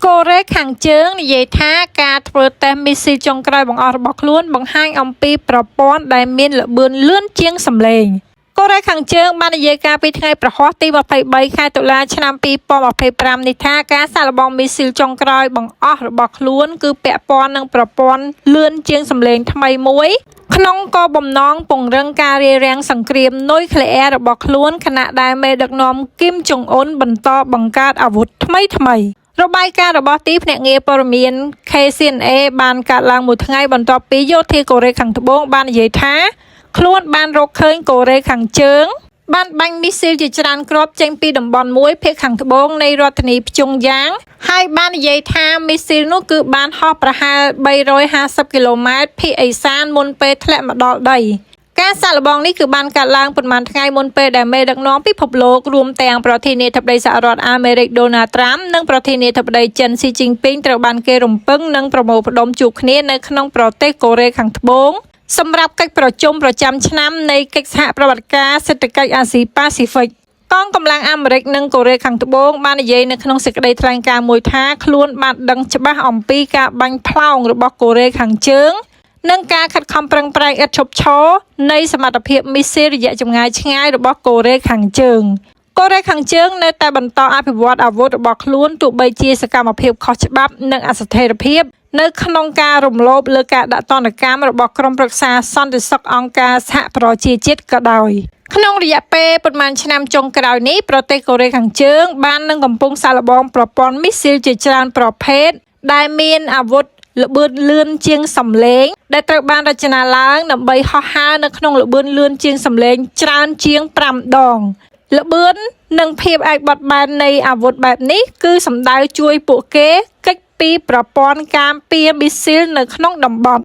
កូរ៉េខាងជើងនិយាយថាការធ្វើតេស្តមីស៊ីលចុងក្រោយបង្អស់របស់ខ្លួនបង្ហាញអំពីប្រព័ន្ធដែលមានល្បឿនលឿនជាងសំឡេងកូរ៉េខាងជើងបាននិយាយការពីថ្ងៃប្រហ័សទី23ខែតុលាឆ្នាំ2025នេះថាការសាកល្បងមីស៊ីលចុងក្រោយបង្អស់របស់ខ្លួនគឺពាក់ព័ន្ធនឹងប្រព័ន្ធលឿនជាងសំឡេងថ្មីមួយក្នុងគោលបំណងពង្រឹងការរារាំងសង្គ្រាមនុយក្លេអ៊ែររបស់ខ្លួនខណៈដែលមេដឹកនាំគីមចុងអ៊ុនបន្តបង្កើតអាវុធថ្មីៗរបាយការណ៍របស់ទីភ្នាក់ងារព័ត៌មាន KCNA បានកាត់ឡើងមួយថ្ងៃបន្ទាប់ពីយោធាកូរ៉េខាងត្បូងបាននិយាយថាខ្លួនបានរកឃើញកូរ៉េខាងជើងបានបាញ់មីស៊ីលជាច្រើនគ្រាប់ចេញពីតំបន់មួយភាគខាងត្បូងនៃរដ្ឋធានីព្យុងយ៉ាងហើយបាននិយាយថាមីស៊ីលនោះគឺបានហោះប្រហែល350គីឡូម៉ែត្រភាគឦសានមុនពេលធ្លាក់មកដល់ដីការសាកល្បងនេះគឺបានកាត់ឡើងប៉ុន្មានថ្ងៃមុនពេលដែលមេដឹកនាំពិភពលោករួមទាំងប្រធានាធិបតីសហរដ្ឋអាមេរិកដូណាល់ត្រាំនិងប្រធានាធិបតីចិនស៊ីជីនពីងត្រូវបានគេរំពឹងនឹងប្រមូលផ្ដុំជួបគ្នានៅក្នុងប្រទេសកូរ៉េខាងត្បូងសម្រាប់កិច្ចប្រជុំប្រចាំឆ្នាំនៃកិច្ចសហប្រតិបត្តិការសេដ្ឋកិច្ចអាស៊ីប៉ាស៊ីហ្វិកកងកម្លាំងអាមេរិកនិងកូរ៉េខាងត្បូងបាននិយាយនៅក្នុងសេចក្តីថ្លែងការណ៍មួយថាខ្លួនបានដឹងច្បាស់អំពីការបាញ់ផ្លោងរបស់កូរ៉េខាងជើងនិងការខិតខំប្រឹងប្រែងឥតឈប់ឈរនៃសមត្ថភាពមីស៊ីលរយៈចម្ងាយឆ្ងាយរបស់កូរ៉េខាងជើងកូរ៉េខាងជើងនៅតែបន្តអភិវឌ្ឍអាវុធរបស់ខ្លួនទោះបីជាសកម្មភាពខុសច្បាប់និងអស្ថិរភាពនៅក្នុងការរំលោភលើការដាក់ទណ្ឌកម្មរបស់ក្រុមប្រឹក្សាសន្តិសុខអង្គការសហប្រជាជាតិក៏ដោយក្នុងរយៈពេលប្រមាណឆ្នាំចុងក្រោយនេះប្រទេសកូរ៉េខាងជើងបាននឹងកំពុងសាកល្បងប្រព័ន្ធមីស៊ីលជាច្រើនប្រភេទដែលមានអាវុធល្បឿនលឿនជាងសំឡេងដែលត្រូវបានរចនាឡើងដើម្បីហោះហើរនៅក្នុងល្បឿនលឿនជាងសំឡេងច្រើនជាង5ដងល្បឿននិងភាពអាចបត់បែននៃអាវុធបែបនេះគឺសំដៅជួយពួកគេគេចពីប្រព័ន្ធការពារមីស៊ីលនៅក្នុងតំបន់